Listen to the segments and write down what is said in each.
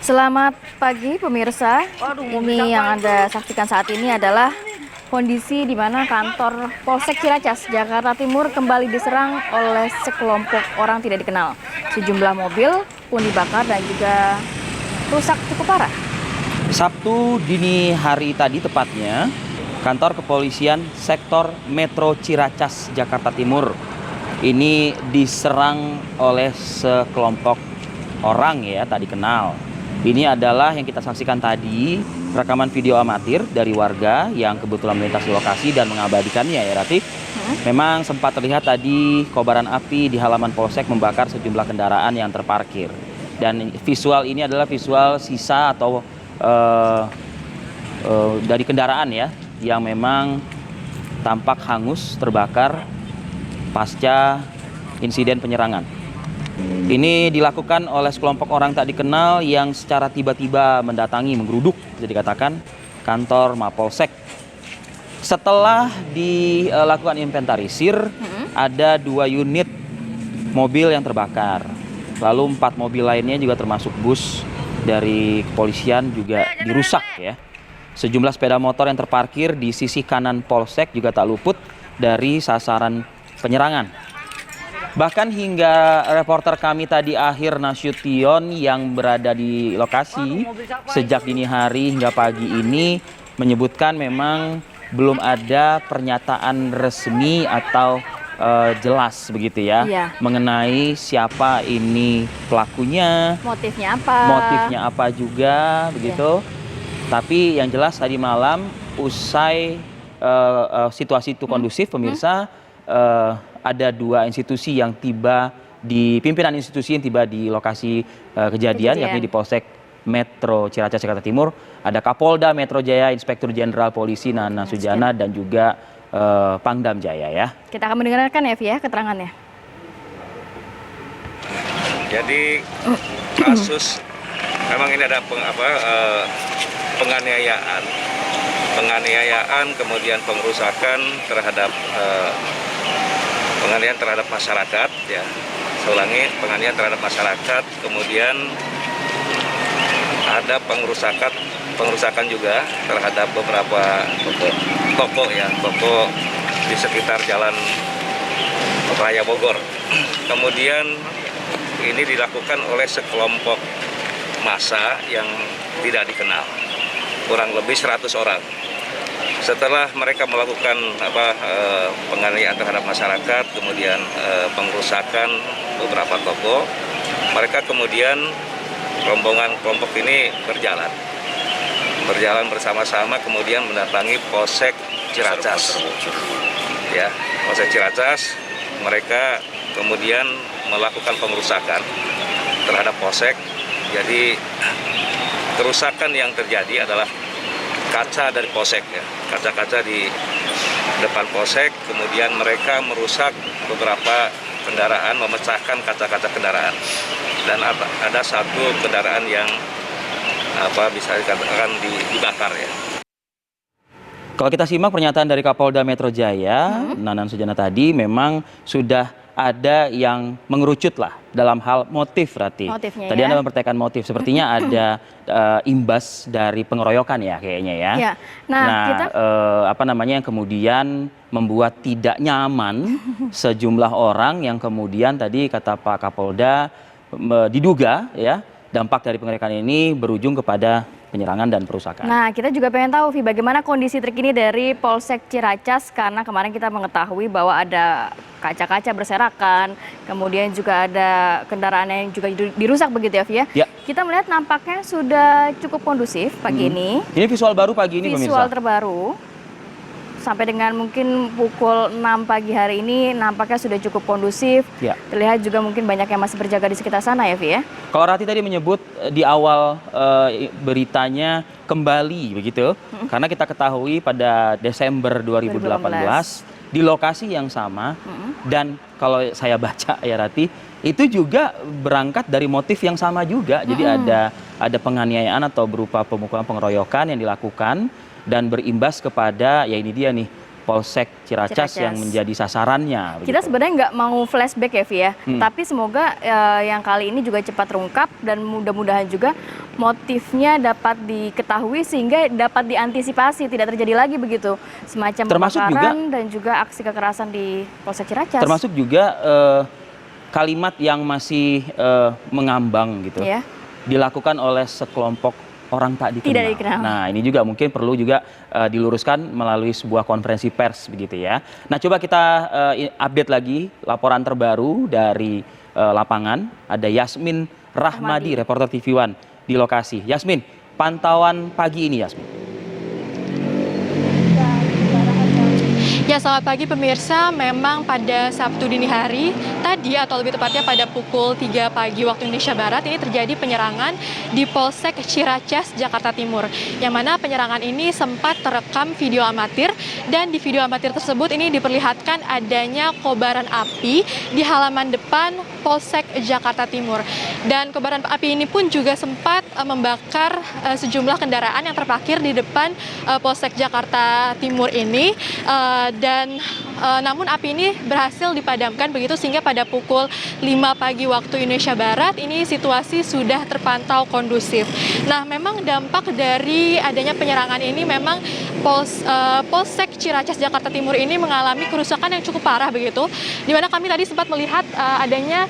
Selamat pagi pemirsa. Ini yang Anda saksikan saat ini adalah kondisi di mana kantor Polsek Ciracas, Jakarta Timur kembali diserang oleh sekelompok orang tidak dikenal. Sejumlah mobil pun dibakar dan juga rusak cukup parah. Sabtu dini hari tadi tepatnya, kantor kepolisian sektor Metro Ciracas, Jakarta Timur ini diserang oleh sekelompok orang ya tak dikenal. Ini adalah yang kita saksikan tadi, rekaman video amatir dari warga yang kebetulan melintas di lokasi dan mengabadikannya ya Rati. Memang sempat terlihat tadi kobaran api di halaman polsek membakar sejumlah kendaraan yang terparkir. Dan visual ini adalah visual sisa atau dari kendaraan ya, yang memang tampak hangus terbakar pasca insiden penyerangan. Ini dilakukan oleh sekelompok orang tak dikenal yang secara tiba-tiba mendatangi, menggeruduk, bisa dikatakan, kantor Mapolsek. Setelah dilakukan inventarisir, ada 2 unit mobil yang terbakar. Lalu 4 mobil lainnya juga termasuk bus dari kepolisian juga dirusak ya. Sejumlah sepeda motor yang terparkir di sisi kanan Polsek juga tak luput dari sasaran penyerangan. Bahkan hingga reporter kami tadi Akhir Nasution yang berada di lokasi sejak dini hari hingga pagi ini menyebutkan memang belum ada pernyataan resmi atau jelas begitu ya, mengenai siapa ini pelakunya, motifnya apa juga begitu. Tapi yang jelas tadi malam usai situasi itu kondusif pemirsa, ada 2 institusi yang tiba di pimpinan institusi yang tiba di lokasi kejadian, yakni di Polsek Metro Ciracas, Jakarta Timur. Ada Kapolda Metro Jaya, Inspektur Jenderal Polisi Nana Sujana, dan juga Pangdam Jaya ya. Kita akan mendengarkan ya, Via, keterangannya. Jadi kasus memang ini ada penganiayaan, kemudian pengerusakan terhadap penganiayaan terhadap masyarakat ya. Saya penganiayaan terhadap masyarakat, kemudian ada pengerusakan juga terhadap beberapa toko ya, toko di sekitar Jalan Raya Bogor. Kemudian ini dilakukan oleh sekelompok massa yang tidak dikenal, kurang lebih 100 orang. Setelah mereka melakukan penganiayaan terhadap masyarakat, kemudian pengrusakan beberapa toko, mereka kemudian rombongan kelompok ini berjalan bersama-sama, kemudian mendatangi Polsek Ciracas. Ya, Polsek Ciracas, mereka kemudian melakukan pengrusakan terhadap Polsek. Jadi kerusakan yang terjadi adalah kaca dari Polsek ya, kaca-kaca di depan Polsek, kemudian mereka merusak beberapa kendaraan, memecahkan kaca-kaca kendaraan, dan ada 1 kendaraan yang bisa dikatakan dibakar ya. Kalau kita simak pernyataan dari Kapolda Metro Jaya, Nanan Sujana tadi, memang sudah ada yang mengerucut lah dalam hal motif, Rati. Tadi Anda mempertanyakan motif, sepertinya ada imbas dari pengeroyokan ya kayaknya ya. Nah, yang kemudian membuat tidak nyaman sejumlah orang yang kemudian tadi kata Pak Kapolda diduga ya dampak dari pengeroyokan ini berujung kepada penyerangan dan perusakan. Nah, kita juga pengen tahu, Vi, bagaimana kondisi terkini dari Polsek Ciracas, karena kemarin kita mengetahui bahwa ada kaca-kaca berserakan, kemudian juga ada kendaraan yang juga dirusak begitu ya, Vi ya? Kita melihat nampaknya sudah cukup kondusif pagi ini. Ini visual baru pagi ini, pemirsa. Visual terbaru. Sampai dengan mungkin pukul 6 pagi hari ini nampaknya sudah cukup kondusif. Terlihat juga mungkin banyak yang masih berjaga di sekitar sana ya, Vi ya? Kalau Rati tadi menyebut di awal beritanya kembali begitu, karena kita ketahui pada Desember 2018 di lokasi yang sama, dan kalau saya baca ya Rati, itu juga berangkat dari motif yang sama juga. Jadi ada penganiayaan atau berupa pemukulan, pengeroyokan yang dilakukan dan berimbas kepada, ya ini dia nih, Polsek Ciracas yang menjadi sasarannya. Kita sebenarnya nggak mau flashback ya, Vi ya. Tapi semoga yang kali ini juga cepat terungkap dan mudah-mudahan juga motifnya dapat diketahui sehingga dapat diantisipasi, tidak terjadi lagi begitu semacam Termasuk pembakaran dan juga aksi kekerasan di Polsek Ciracas. Termasuk juga kalimat yang masih mengambang gitu, dilakukan oleh sekelompok orang tak dikenal. Nah, ini juga mungkin perlu juga diluruskan melalui sebuah konferensi pers begitu ya. Nah, coba kita update lagi laporan terbaru dari lapangan. Ada Yasmin Rahmadi, reporter TV One di lokasi. Yasmin, pantauan pagi ini Yasmin. Ya, selamat pagi pemirsa. Memang pada Sabtu dini hari tadi, atau lebih tepatnya pada pukul 3 pagi waktu Indonesia Barat, ini terjadi penyerangan di Polsek Ciracas, Jakarta Timur. Yang mana penyerangan ini sempat terekam video amatir, dan di video amatir tersebut ini diperlihatkan adanya kobaran api di halaman depan Polsek Jakarta Timur. Dan kobaran api ini pun juga sempat membakar sejumlah kendaraan yang terparkir di depan Polsek Jakarta Timur ini. Dan namun api ini berhasil dipadamkan begitu sehingga pada pukul 5 pagi waktu Indonesia Barat ini situasi sudah terpantau kondusif. Nah, memang dampak dari adanya penyerangan ini memang Polsek Ciracas Jakarta Timur ini mengalami kerusakan yang cukup parah begitu, di mana kami tadi sempat melihat adanya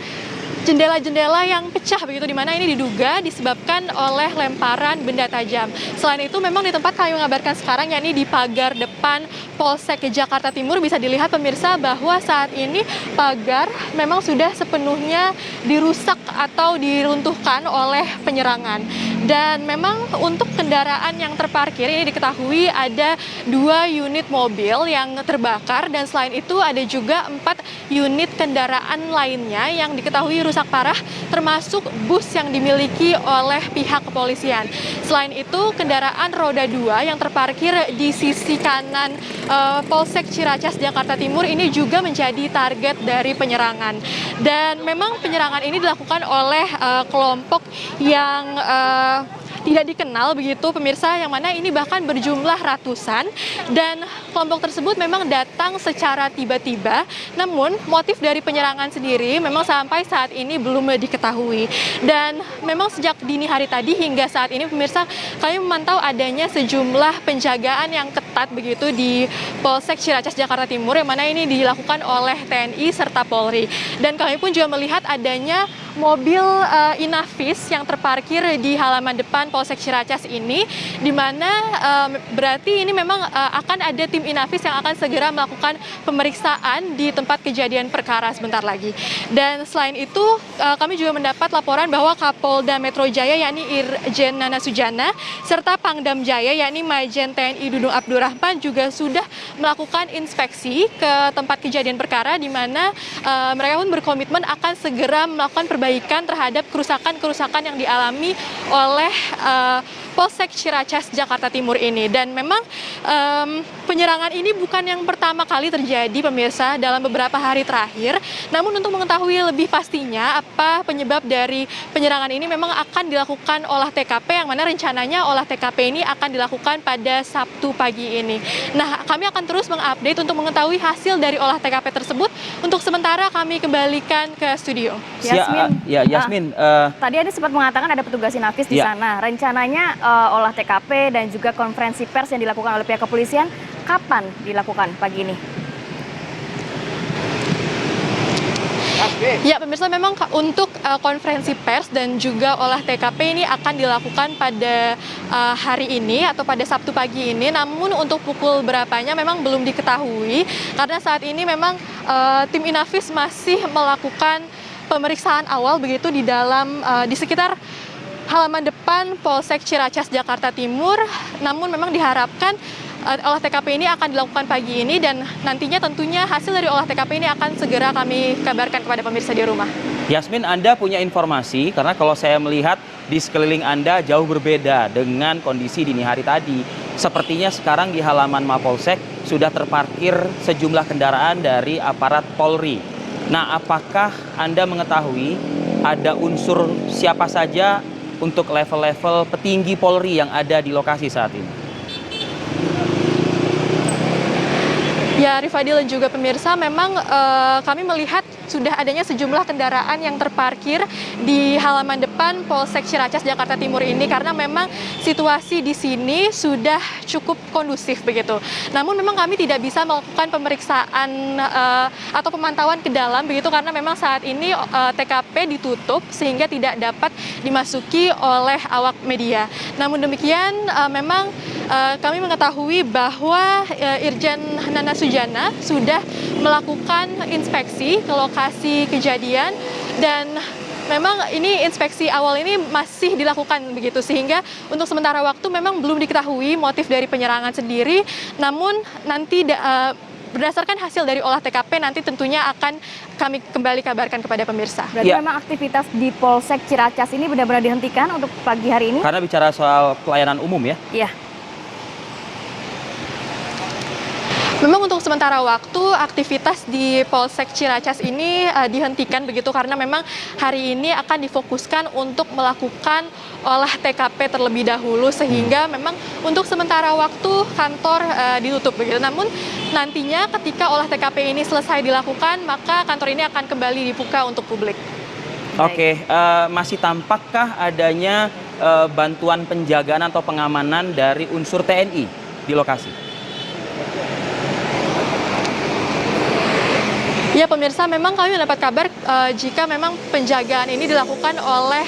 jendela-jendela yang pecah begitu, di mana ini diduga disebabkan oleh lemparan benda tajam. Selain itu memang di tempat kami mengabarkan sekarang, yakni di pagar depan Polsek Jakarta Timur, bisa dilihat pemirsa bahwa saat ini pagar memang sudah sepenuhnya dirusak atau diruntuhkan oleh penyerangan. Dan memang untuk kendaraan yang terparkir ini diketahui ada 2 unit mobil yang terbakar, dan selain itu ada juga 4 unit kendaraan lainnya yang diketahui rusak parah, termasuk bus yang dimiliki oleh pihak kepolisian. Selain itu, kendaraan roda 2 yang terparkir di sisi kanan Polsek Ciracas Jakarta Timur ini juga menjadi target dari penyerangan. Dan memang penyerangan ini dilakukan oleh kelompok yang tidak dikenal begitu pemirsa, yang mana ini bahkan berjumlah ratusan, dan kelompok tersebut memang datang secara tiba-tiba. Namun motif dari penyerangan sendiri memang sampai saat ini belum diketahui. Dan memang sejak dini hari tadi hingga saat ini pemirsa, kami memantau adanya sejumlah penjagaan yang ketat begitu di Polsek Ciracas Jakarta Timur, yang mana ini dilakukan oleh TNI serta Polri. Dan kami pun juga melihat adanya mobil Inavis yang terparkir di halaman depan Polsek Ciracas ini, di mana berarti ini memang akan ada tim Inavis yang akan segera melakukan pemeriksaan di tempat kejadian perkara sebentar lagi. Dan selain itu kami juga mendapat laporan bahwa Kapolda Metro Jaya yakni Irjen Nana Sujana serta Pangdam Jaya yakni Majen TNI Dudung Abdurrahman juga sudah melakukan inspeksi ke tempat kejadian perkara, di mana mereka pun berkomitmen akan segera melakukan perbaikan terhadap kerusakan-kerusakan yang dialami oleh Polsek Ciracas Jakarta Timur ini. Dan memang penyerangan ini bukan yang pertama kali terjadi pemirsa dalam beberapa hari terakhir. Namun untuk mengetahui lebih pastinya apa penyebab dari penyerangan ini, memang akan dilakukan olah TKP, yang mana rencananya olah TKP ini akan dilakukan pada Sabtu pagi ini. Nah, kami akan terus mengupdate untuk mengetahui hasil dari olah TKP tersebut. Untuk sementara kami kembalikan ke studio. Yasmin, Yasmin, tadi ada sempat mengatakan ada petugas Inavis di sana. Rencananya olah TKP dan juga konferensi pers yang dilakukan oleh pihak kepolisian kapan dilakukan pagi ini? Ya pemirsa, memang untuk konferensi pers dan juga olah TKP ini akan dilakukan pada hari ini atau pada Sabtu pagi ini. Namun untuk pukul berapanya memang belum diketahui, karena saat ini memang tim Inavis masih melakukan pemeriksaan awal begitu di dalam di sekitar halaman depan Polsek Ciracas Jakarta Timur. Namun memang diharapkan olah TKP ini akan dilakukan pagi ini, dan nantinya tentunya hasil dari olah TKP ini akan segera kami kabarkan kepada pemirsa di rumah. Yasmin, Anda punya informasi, karena kalau saya melihat di sekeliling Anda jauh berbeda dengan kondisi dini hari tadi. Sepertinya sekarang di halaman Mapolsek sudah terparkir sejumlah kendaraan dari aparat Polri. Nah, apakah Anda mengetahui ada unsur siapa saja untuk level-level petinggi Polri yang ada di lokasi saat ini? Ya, Rifadil dan juga pemirsa, memang kami melihat sudah adanya sejumlah kendaraan yang terparkir di halaman depan Polsek Ciracas, Jakarta Timur ini karena memang situasi di sini sudah cukup kondusif begitu. Namun memang kami tidak bisa melakukan pemeriksaan atau pemantauan ke dalam begitu karena memang saat ini TKP ditutup sehingga tidak dapat dimasuki oleh awak media. Namun demikian memang kami mengetahui bahwa Irjen Nana Sujana sudah melakukan inspeksi ke lokasi kejadian dan memang ini inspeksi awal ini masih dilakukan begitu sehingga untuk sementara waktu memang belum diketahui motif dari penyerangan sendiri, namun nanti berdasarkan hasil dari olah TKP nanti tentunya akan kami kembali kabarkan kepada pemirsa. Berarti memang aktivitas di Polsek Ciracas ini benar-benar dihentikan untuk pagi hari ini? Karena bicara soal pelayanan umum ya? Iya. Memang untuk sementara waktu aktivitas di Polsek Ciracas ini dihentikan begitu karena memang hari ini akan difokuskan untuk melakukan olah TKP terlebih dahulu sehingga memang untuk sementara waktu kantor ditutup begitu. Namun nantinya ketika olah TKP ini selesai dilakukan maka kantor ini akan kembali dibuka untuk publik. Oke, masih tampakkah adanya bantuan penjagaan atau pengamanan dari unsur TNI di lokasi? Ya pemirsa, memang kami mendapat kabar jika memang penjagaan ini dilakukan oleh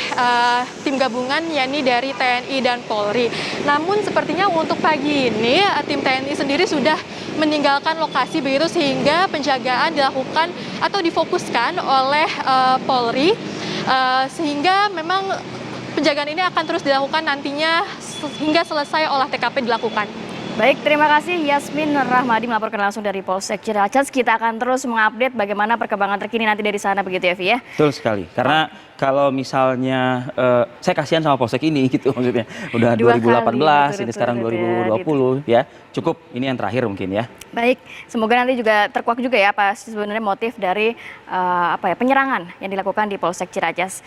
tim gabungan yakni dari TNI dan Polri. Namun sepertinya untuk pagi ini tim TNI sendiri sudah meninggalkan lokasi begitu sehingga penjagaan dilakukan atau difokuskan oleh Polri sehingga memang penjagaan ini akan terus dilakukan nantinya hingga selesai olah TKP dilakukan. Baik, terima kasih Yasmin Rahmadi melaporkan langsung dari Polsek Ciracas. Kita akan terus mengupdate bagaimana perkembangan terkini nanti dari sana begitu ya, Vi ya? Betul sekali, karena kalau misalnya saya kasihan sama Polsek ini gitu maksudnya. Udah 2018, ini sekarang 2020 ya. Cukup, ini yang terakhir mungkin ya. Baik, semoga nanti juga terkuak juga ya apa sebenarnya motif dari penyerangan yang dilakukan di Polsek Ciracas.